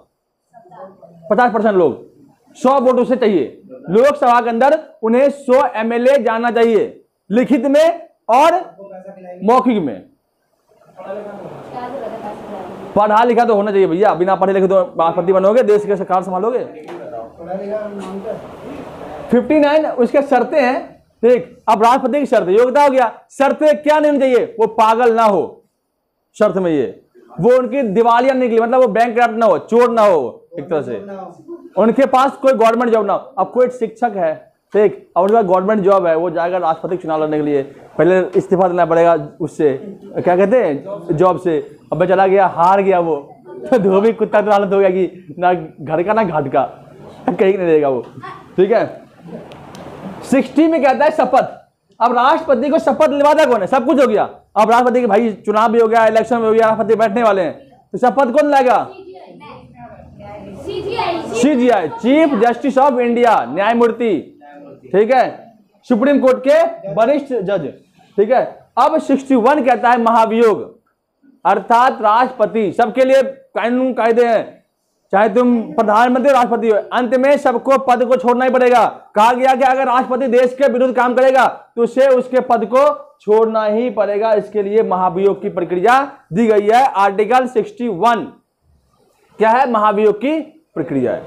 50% लोग, 100 वोट उसे चाहिए। लोकसभा के अंदर उन्हें 100 एमएलए जानना चाहिए, लिखित में और मौखिक में। पढ़ा लिखा तो होना चाहिए भैया, बिना पढ़े लिखे तो राष्ट्रपति बनोगे, देश की सरकार संभालोगे। 59 उसके शर्तें हैं, ठीक। अब राष्ट्रपति की शर्त, योग्यता हो गया, शर्तें क्या नहीं चाहिए, वो पागल ना हो, शर्त में ये, वो उनकी दिवालिया निकली, मतलब वो बैंकक्रप्ट ना हो, चोर ना हो, एक तरह से उनके पास कोई गवर्नमेंट जॉब ना हो। अब कोई शिक्षक है, ठीक, और उनके पास गवर्नमेंट जॉब है, वो जाएगा राष्ट्रपति चुनाव लड़ने के लिए, पहले इस्तीफा देना पड़ेगा उससे, क्या कहते हैं, जॉब से। अब चला गया, हार गया वो, तो धोबी कुत्ता तो हालत हो गया कि ना घर का ना घाट का, कहीं नहीं रहेगा वो, ठीक है। 60 में कहता है शपथ। अब राष्ट्रपति को शपथ दिलवाता कौन है, सब कुछ हो गया, अब राष्ट्रपति के भाई चुनाव भी हो गया, इलेक्शन भी हो गया, राष्ट्रपति बैठने वाले हैं, तो शपथ कौन लाएगा, CJI, chief justice of India, न्यायमूर्ति, ठीक है, सुप्रीम कोर्ट के वरिष्ठ जज। ठीक है, अब 61 कहता है महाभियोग, अर्थात राष्ट्रपति, सबके लिए कानून कायदे हैं, चाहे तुम प्रधानमंत्री राष्ट्रपति हो, अंत में सबको पद को छोड़ना ही पड़ेगा। कहा गया कि अगर राष्ट्रपति देश के विरुद्ध काम करेगा तो उसे उसके पद को छोड़ना ही पड़ेगा। इसके लिए महाभियोग की प्रक्रिया दी गई है। आर्टिकल 61 क्या है? महाभियोग की प्रक्रिया है।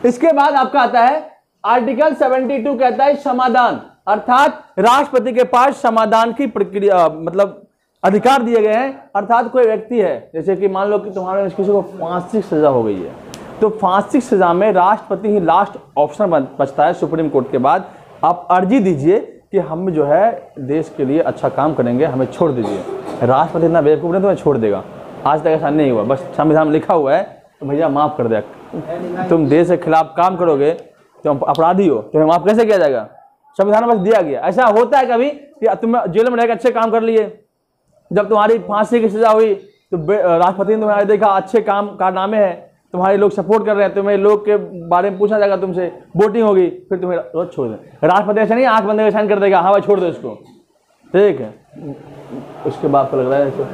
इसके बाद आपका आता है आर्टिकल 72 कहता है समाधान, अर्थात राष्ट्रपति के पास समाधान की प्रक्रिया मतलब अधिकार दिए गए हैं। अर्थात कोई व्यक्ति है, जैसे कि मान लो कि तुम्हारे किसी को फांसी की सजा हो गई है, तो फांसी की सजा में राष्ट्रपति ही लास्ट ऑप्शन बचता है सुप्रीम कोर्ट के बाद। आप अर्जी दीजिए कि हम जो है देश के लिए अच्छा काम करेंगे, हमें छोड़ दीजिए। राष्ट्रपति इतना बेवकूफ़ नहीं तुम्हें छोड़ देगा, आज तक ऐसा नहीं हुआ। बस संविधान में लिखा हुआ है तो भैया माफ़ कर देगा। तुम देश के खिलाफ काम करोगे तो अपराधी हो, तुम्हें माफ़ कैसे किया जाएगा? संविधान में बस दिया गया। ऐसा होता है कभी कि तुम जेल में रहकर अच्छे काम कर लिए, जब तुम्हारी फांसी की सजा हुई तो राष्ट्रपति ने तुम्हारे देखा अच्छे काम कारनामे हैं, तुम्हारे लोग सपोर्ट कर रहे हैं, तुम्हें लोग के बारे में पूछा जाएगा, तुमसे वोटिंग होगी, फिर तुम्हें रोज छोड़ दें। राष्ट्रपति ऐसा नहीं आंख बंद करके साइन कर देगा, हाँ भाई छोड़ दो इसको, ठीक है, उसके बाद को लग रहा है इसको।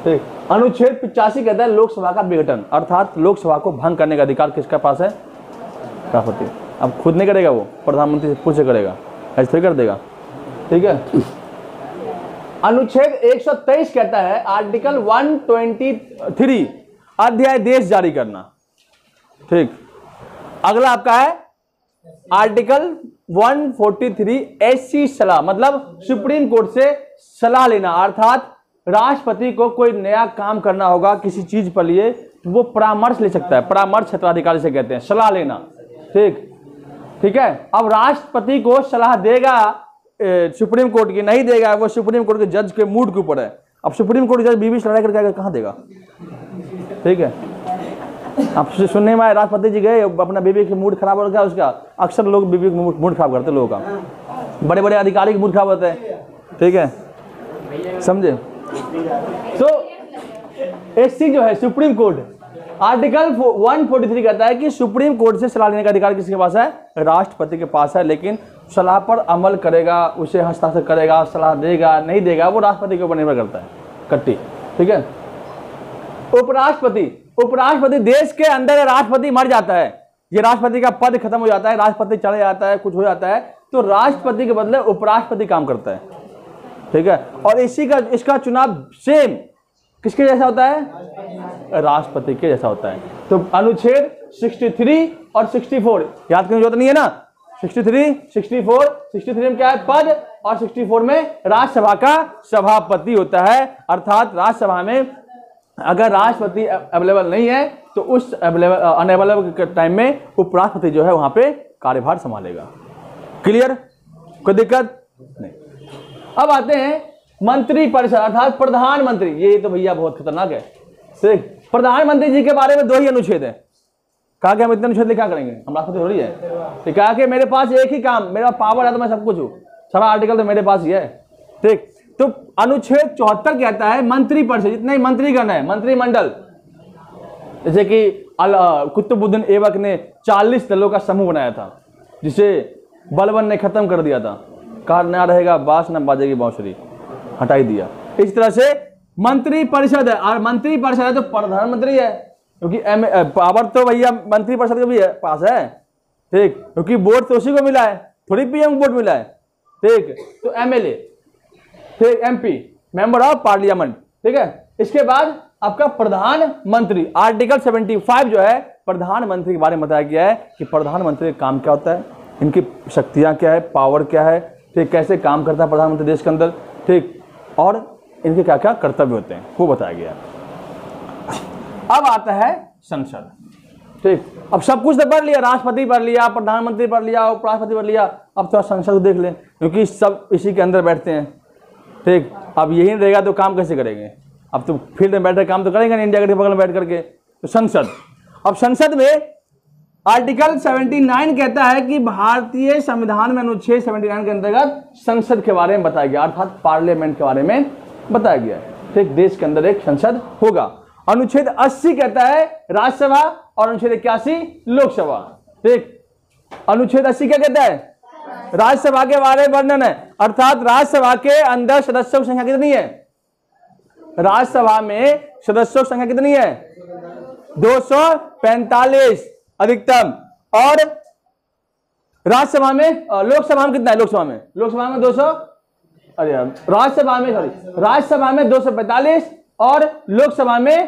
ठीक, अनुच्छेद 85 कहता है लोकसभा का विघटन, अर्थात लोकसभा को भंग करने का अधिकार किसके पास है? राष्ट्रपति। अब खुद नहीं करेगा, वो प्रधानमंत्री से पूछे करेगा, ऐसे कर देगा। ठीक है, अनुच्छेद 123 कहता है आर्टिकल 123 अध्यादेश जारी करना। ठीक, अगला आपका है आर्टिकल 143 ऐसी सलाह, मतलब सुप्रीम कोर्ट से सलाह लेना, अर्थात राष्ट्रपति को कोई नया काम करना होगा किसी चीज पर लिए तो वो परामर्श ले सकता है, परामर्श क्षेत्राधिकारी से कहते हैं, सलाह लेना। ठीक है, अब राष्ट्रपति को सलाह देगा सुप्रीम कोर्ट की, नहीं देगा वो सुप्रीम कोर्ट के जज के मूड के ऊपर है। अब सुप्रीम कोर्ट जज बीवी से लड़ाई करके कहां देगा? ठीक है, आप सुनने में आए राष्ट्रपति जी गए, अपना बीवी के मूड खराब हो गया उसका। अक्सर लोग बीवी का मूड खराब करते लोगों का, बड़े बड़े अधिकारी के मूड खराब होते हैं। ठीक है, समझे? तो एससी जो है सुप्रीम कोर्ट, आर्टिकल 143 कहता है कि सुप्रीम कोर्ट से सलाह लेने का अधिकार किसके पास है? राष्ट्रपति के पास है, लेकिन सलाह पर अमल करेगा, उसे हस्ताक्षर करेगा, सलाह देगा नहीं देगा वो राष्ट्रपति के ऊपर निर्भर करता है। कट्टी। ठीक है, उपराष्ट्रपति देश के अंदर राष्ट्रपति मर जाता है, ये राष्ट्रपति का पद खत्म हो जाता है, राष्ट्रपति चले जाता है, कुछ हो जाता है, तो राष्ट्रपति के बदले उपराष्ट्रपति काम करता है। ठीक है, और इसका चुनाव सेम किसके जैसा होता है? राष्ट्रपति के जैसा होता है। तो अनुच्छेद 63 और 64 याद करने की जरूरत नहीं है ना। 63 में क्या है? पद, और 64 में राज्यसभा का सभापति होता है। अर्थात राज्यसभा में अगर राष्ट्रपति अवेलेबल नहीं है तो उस अनअवेलेबल के टाइम में उपराष्ट्रपति जो है वहां पे कार्यभार संभालेगा। क्लियर? कोई दिक्कत नहीं। अब आते हैं मंत्रिपरिषद, अर्थात प्रधानमंत्री। ये तो भैया बहुत खतरनाक है। प्रधानमंत्री जी के बारे में 2 ही अनुच्छेद है। कहा कि हम इतने अनुच्छेद क्या करेंगे, हम राष्ट्रपति हो रही है, तो कहा कि मेरे पास एक ही काम, मेरा पावर है तो मैं सब कुछ हूं, सारा आर्टिकल तो मेरे पास ही है। ठीक, तो अनुच्छेद 74 कहता है मंत्रिपरिषद, जितने ही मंत्रीगण है, मंत्रिमंडल, जैसे कि कुतुबुद्दीन ऐबक ने 40 दलों का समूह बनाया था, जिसे बलबन ने खत्म कर दिया था। कहा ना रहेगा बांस ना बाजेगी बांसुरी, हटाई दिया। इस तरह से मंत्रिपरिषद है, और मंत्रिपरिषद है तो प्रधानमंत्री है, क्योंकि पावर तो भैया मंत्रिपरिषद का भी है, पास है। ठीक, क्योंकि वोट तो उसी को मिला है, थोड़ी पीएम वोट मिला है। ठीक, तो एमएलए, ठीक, एमपी, मेंबर ऑफ पार्लियामेंट। ठीक है, इसके बाद आपका प्रधानमंत्री, आर्टिकल 75 जो है प्रधानमंत्री के बारे में बताया गया है कि प्रधानमंत्री का काम क्या होता है, इनकी शक्तियां क्या है, पावर क्या है, ठीक, कैसे काम करता है प्रधानमंत्री देश के अंदर, ठीक, और इनके क्या क्या कर्तव्य होते हैं वो बताया गया है। अब आता है संसद। ठीक, अब सब कुछ तो पढ़ लिया, राष्ट्रपति पढ़ लिया, प्रधानमंत्री पढ़ लिया, उपराष्ट्रपति पढ़ लिया, अब थोड़ा संसद देख लें, क्योंकि सब इसी के अंदर बैठते हैं। ठीक, अब यही रहेगा तो काम कैसे करेंगे? अब तो फील्ड में बैठकर काम तो करेंगे ना, इंडिया के बगल में बैठ करके। तो संसद, अब संसद में आर्टिकल 79 कहता है कि भारतीय संविधान में अनुच्छेद 79 के अंतर्गत संसद के बारे में बताया गया, अर्थात पार्लियामेंट के बारे में बताया गया है। ठीक, देश के अंदर एक संसद होगा। अनुच्छेद 80 कहता है राज्यसभा, और अनुच्छेद 81 लोकसभा। ठीक, अनुच्छेद 80 क्या कहता है? राज्यसभा के बारे में वर्णन है, अर्थात राज्यसभा के अंदर सदस्यों की संख्या कितनी है? राज्यसभा में सदस्यों की संख्या कितनी है? 245 अधिकतम। और राज्यसभा में, लोकसभा में कितना है? लोकसभा में 200, अरे यार, राज्यसभा में 245 और लोकसभा में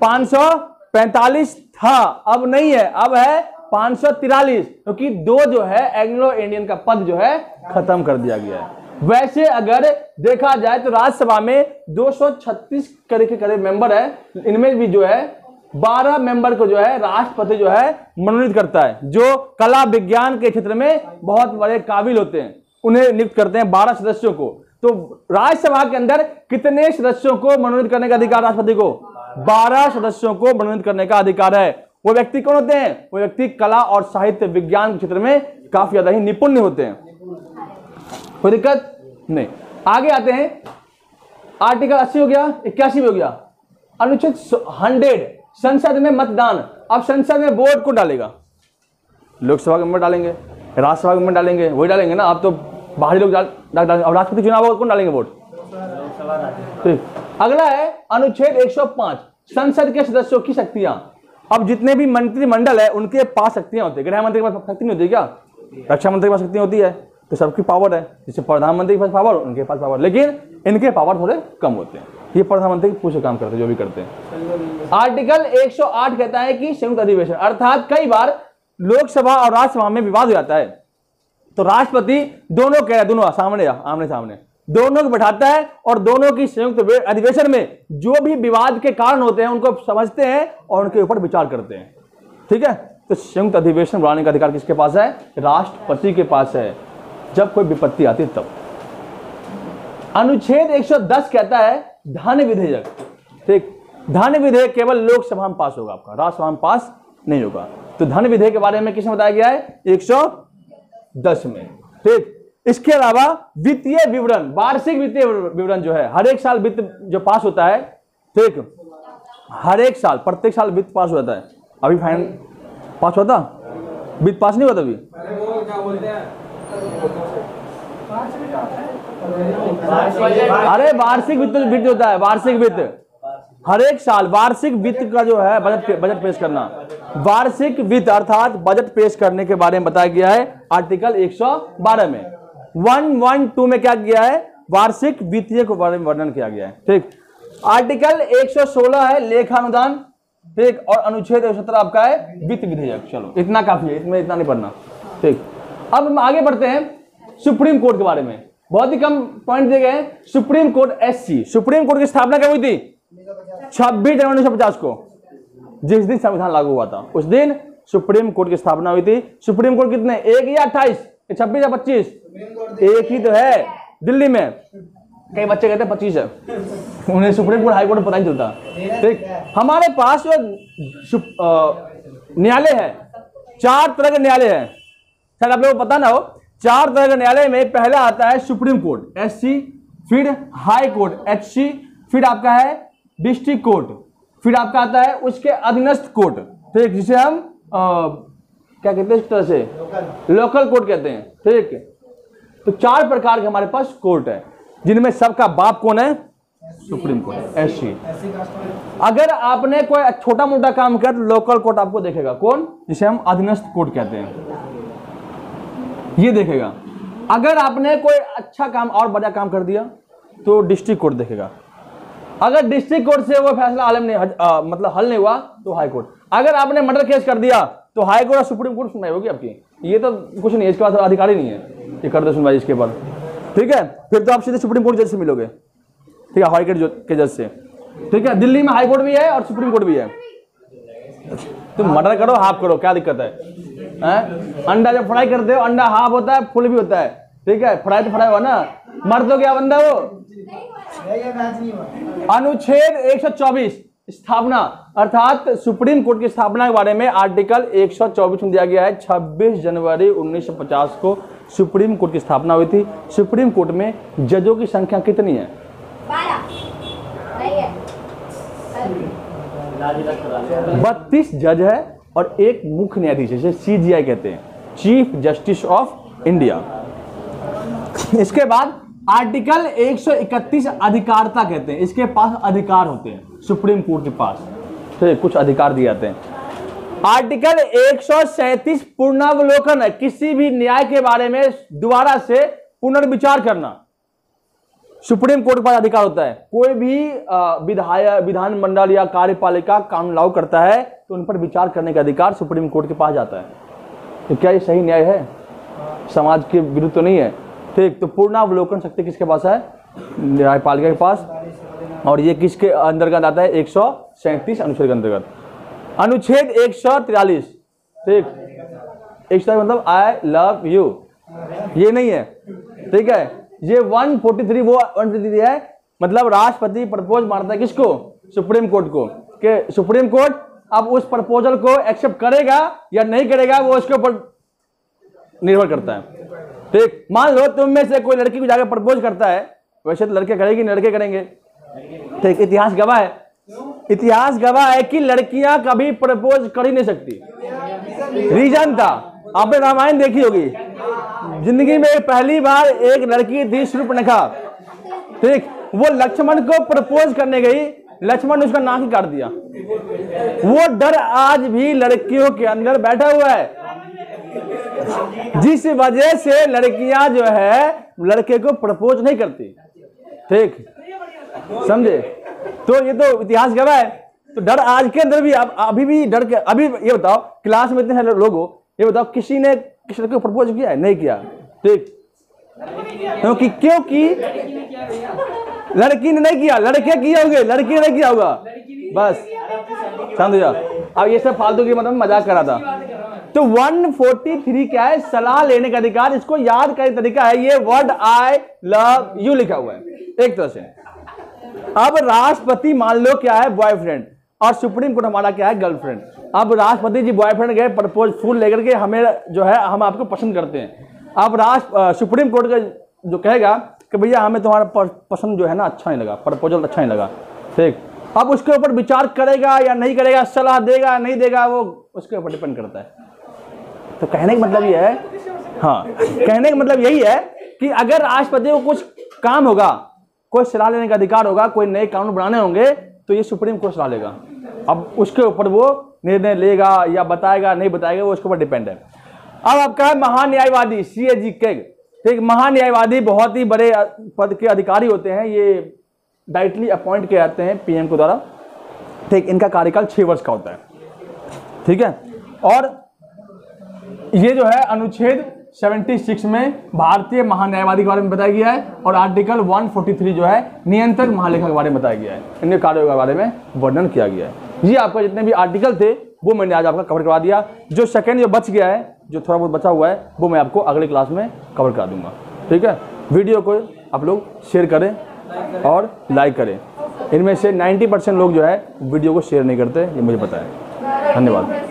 545 था, अब नहीं है, अब है 543, क्योंकि दो जो है एंग्लो इंडियन का पद जो है खत्म कर दिया गया है। वैसे अगर देखा जाए तो राज्यसभा में 236 करीब मेंबर है, इनमें भी जो है 12 मेंबर को जो है राष्ट्रपति जो है मनोनीत करता है, जो कला विज्ञान के क्षेत्र में बहुत बड़े काबिल होते हैं, उन्हें नियुक्त करते हैं 12 सदस्यों को। तो राज्यसभा के अंदर कितने सदस्यों को मनोनीत करने का अधिकार राष्ट्रपति को? 12 सदस्यों को मनोनीत करने का अधिकार है। वो व्यक्ति कौन होते हैं? वो व्यक्ति कला और साहित्य विज्ञान के क्षेत्र में काफी ज्यादा ही निपुण होते हैं। कोई दिक्कत नहीं। आगे आते हैं, आर्टिकल 80 हो गया, 81 भी हो गया। अनुच्छेद 100, संसद में मतदान। अब संसद में वोट को डालेगा, लोकसभा के मेंबर डालेंगे, राज्यसभा के मेंबर डालेंगे, वही डालेंगे ना। अब तो बाहरी लोग डालेंगे। अब राष्ट्रपति चुनाव होगा, कौन डालेंगे वोट? ठीक। अगला है अनुच्छेद 105, संसद के सदस्यों की शक्तियां। अब जितने भी मंत्रिमंडल है उनके पास शक्तियां होती है। गृह मंत्री के पास शक्ति नहीं होती है क्या? रक्षा मंत्री के पास शक्ति होती है, तो सबकी पावर है। जैसे प्रधानमंत्री के पास पावर, उनके पास पावर, लेकिन इनके पावर थोड़े कम होते हैं। ये प्रधानमंत्री पूछे काम करते हैं, जो भी करते हैं। आर्टिकल 108 कहता है कि संयुक्त अधिवेशन, अर्थात कई बार लोकसभा और राज्यसभा में विवाद हो जाता है, तो राष्ट्रपति दोनों कह रहे, दोनों आमने सामने दोनों को बैठाता है और दोनों की संयुक्त अधिवेशन में जो भी विवाद के कारण होते हैं उनको समझते हैं और उनके ऊपर विचार करते हैं। ठीक है, तो संयुक्त अधिवेशन बुलाने का अधिकार किसके पास है? राष्ट्रपति के पास है, जब कोई विपत्ति आती है तब। अनुच्छेद 110 कहता है धन विधेयक। ठीक, धन विधेयक केवल लोकसभा में पास होगा, आपका राज्यसभा में पास नहीं होगा। तो धन विधेयक के बारे में किसने बताया गया है? 110 में। ठीक, इसके अलावा वित्तीय विवरण, वार्षिक वित्तीय विवरण जो है, हर एक साल वित्त जो पास होता है, ठीक, हर एक साल, प्रत्येक साल वित्त पास होता है। अभी फाइन पास होता, वित्त पास नहीं होता अभी। अरे वार्षिक वित्त होता है, वार्षिक वित्त हर एक साल, वार्षिक वित्त का जो है बजट पेश करना, वार्षिक वित्त अर्थात बजट पेश करने के बारे में बताया गया है आर्टिकल 112 में। 112 में क्या किया है? वार्षिक वित्तीय के बारे में वर्णन किया गया है। ठीक, आर्टिकल 116 है लेखानुदान। ठीक, और अनुच्छेद 117 आपका है वित्त विधेयक। चलो इतना काफी है, इसमें इतना नहीं पढ़ना। ठीक, अब हम आगे बढ़ते हैं सुप्रीम कोर्ट के बारे में। बहुत ही कम पॉइंट दिए गए हैं। Supreme court SC, supreme court की स्थापना कब हुई थी? 26 जनवरी 1950 को, जिस दिन संविधान लागू हुआ था उस दिन सुप्रीम कोर्ट की स्थापना हुई थी। सुप्रीम कोर्ट कितने? 1 या 28, 26 या 25? एक ही तो है दिल्ली में। कई बच्चे कहते हैं 25 है, उन्हें सुप्रीम कोर्ट हाई कोर्ट पता नहीं चलता। ठीक, हमारे पास जो न्यायालय है, 4 तरह के न्यायालय है, शायद आप लोगों को पता ना हो। 4 तरह के न्यायालय में पहला आता है सुप्रीम कोर्ट SC, फिर हाई कोर्ट HC, फिर आपका है डिस्ट्रिक्ट कोर्ट, फिर आपका आता है उसके अधीनस्थ कोर्ट। ठीक, जिसे हम क्या कहते हैं, इस तरह से लोकल कोर्ट कहते हैं। ठीक, तो 4 प्रकार के हमारे पास कोर्ट है, जिनमें सबका बाप कौन है? Supreme court SC। अगर आपने कोई छोटा मोटा काम किया तो लोकल कोर्ट आपको देखेगा, कौन? जिसे हम अधीनस्थ कोर्ट कहते हैं, ये देखेगा। अगर आपने कोई अच्छा काम और बड़ा काम कर दिया तो डिस्ट्रिक्ट कोर्ट देखेगा। अगर डिस्ट्रिक्ट कोर्ट से वो फैसला हल नहीं हुआ तो हाई कोर्ट। अगर आपने मर्डर केस कर दिया तो हाई कोर्ट और सुप्रीम कोर्ट सुनवाई होगी आपकी। ये तो कुछ नहीं है, इसके पास अधिकार ही नहीं है ये कर दे सुनवाई इसके बाद। ठीक है, फिर तो आप सीधे सुप्रीम कोर्ट जज से मिलोगे। ठीक है, हाई कोर्ट के जज से। ठीक है, दिल्ली में हाई कोर्ट भी है और सुप्रीम कोर्ट भी है। तुम मर्डर करो हाफ करो, क्या दिक्कत है? अंडा जब फ्राई करते हो, अंडा हाफ होता है फुल भी होता है। ठीक है, फ्राई तो फ्राई हुआ ना, मर तो गया बंदा वो। अनुच्छेद 124 स्थापना, अर्थात सुप्रीम कोर्ट की स्थापना के बारे में आर्टिकल 124 में दिया गया है। 26 जनवरी 1950 को सुप्रीम कोर्ट की स्थापना हुई थी। सुप्रीम कोर्ट में जजों की संख्या कितनी है? 32 जज है और एक मुख्य न्यायाधीश है, जिसे CJI कहते हैं, चीफ जस्टिस ऑफ इंडिया। इसके बाद आर्टिकल 131 अधिकारता कहते हैं, इसके पास अधिकार होते हैं सुप्रीम कोर्ट के पास, तो कुछ अधिकार दिए जाते हैं। आर्टिकल 137 पुनर्वलोकन है, किसी भी न्याय के बारे में दोबारा से पुनर्विचार करना सुप्रीम कोर्ट के पास अधिकार होता है। कोई भी विधानमंडल या कार्यपालिका कानून लागू करता है तो उन पर विचार करने का अधिकार सुप्रीम कोर्ट के पास जाता है। तो क्या ये सही न्याय है? समाज के विरुद्ध तो नहीं है, ठीक। तो पूर्णावलोकन शक्ति किसके पास है? न्यायपालिका के पास। और ये किसके अंतर्गत आता है? 137 अनुच्छेद के अंतर्गत। अनुच्छेद 143, ठीक। 143 मतलब आई लव यू, ये नहीं है, ठीक है। ये 143 वो 143 है, मतलब राष्ट्रपति प्रपोज मारता है किसको? सुप्रीम कोर्ट को, कि सुप्रीम कोर्ट अब उस प्रपोजल को एक्सेप्ट करेगा या नहीं करेगा, वो उसके ऊपर निर्भर करता है, ठीक। मान लो तुम में से कोई लड़की को जाकर प्रपोज करता है, वैसे तो लड़के करेंगे लड़के करेंगे, ठीक। इतिहास गवाह है कि लड़कियां कभी प्रपोज कर ही नहीं सकती। रीजन था, आपने रामायण देखी होगी, जिंदगी में पहली बार एक लड़की थी शूर्पणखा, ठीक। वो लक्ष्मण को प्रपोज करने गई, लक्ष्मण ने उसका नाक ही काट दिया। वो डर आज भी लड़कियों के अंदर बैठा हुआ है, जिस वजह से लड़कियां जो है लड़के को प्रपोज नहीं करती, ठीक, समझे? तो ये तो इतिहास गवाह है। तो डर आज के अंदर भी, अभी भी डर के, अभी ये बताओ क्लास में इतने लोग हो, ये बताओ किसी ने किसी लड़के को प्रपोज किया है? नहीं किया, ठीक। क्योंकि लड़की ने नहीं किया, लड़के किए होंगे, लड़की ने नहीं किया होगा, बस समझ जाओ। अब ये सब फालतू की मतलब मजाक करा था। तो 143 क्या है? सलाह लेने का अधिकार। इसको याद करने का तरीका है, ये वर्ड आई लव यू लिखा हुआ है एक तरह से। अब राष्ट्रपति मान लो क्या है? बॉयफ्रेंड, और सुप्रीम कोर्ट हमारा क्या है? गर्लफ्रेंड। अब राष्ट्रपति जी बॉयफ्रेंड गए प्रपोज फूल लेकर के, हमें जो है हम आपको पसंद करते हैं। अब सुप्रीम कोर्ट का जो कहेगा कि भैया हमें तुम्हारा पसंद जो है ना अच्छा नहीं लगा, प्रपोजल अच्छा नहीं लगा, ठीक। अब उसके ऊपर विचार करेगा या नहीं करेगा, सलाह देगा या नहीं देगा, वो उसके ऊपर डिपेंड करता है। तो कहने का मतलब ये है, हाँ, कहने का मतलब यही है कि अगर राष्ट्रपति को कुछ काम होगा, कोई सलाह लेने का अधिकार होगा, कोई नए कानून बनाने होंगे, तो ये सुप्रीम कोर्ट सलाह लेगा। अब उसके ऊपर वो निर्णय लेगा या बताएगा नहीं बताएगा, वो उसके ऊपर डिपेंड है। अब आपका महान्यायवादी CAG कैग, ठीक। महान्यायवादी बहुत ही बड़े पद के अधिकारी होते हैं, ये डायरेक्टली अपॉइंट किए जाते हैं PM के द्वारा, ठीक। इनका कार्यकाल 6 वर्ष का होता है, ठीक है। और ये जो है अनुच्छेद 76 में भारतीय महान्यायवादी के बारे में बताया गया है, और आर्टिकल 143 जो है नियंत्रक महालेखा के बारे में बताया गया है, इनके कार्यों के बारे में वर्णन किया गया है। ये आपका जितने भी आर्टिकल थे वो मैंने आज आपका कवर करवा दिया। जो सेकंड जो बच गया है, जो थोड़ा बहुत बचा हुआ है, वो मैं आपको अगले क्लास में कवर करा दूंगा, ठीक है। वीडियो को आप लोग शेयर करें और लाइक करें। इनमें से 90% लोग जो है वीडियो को शेयर नहीं करते, ये मुझे पता है। धन्यवाद।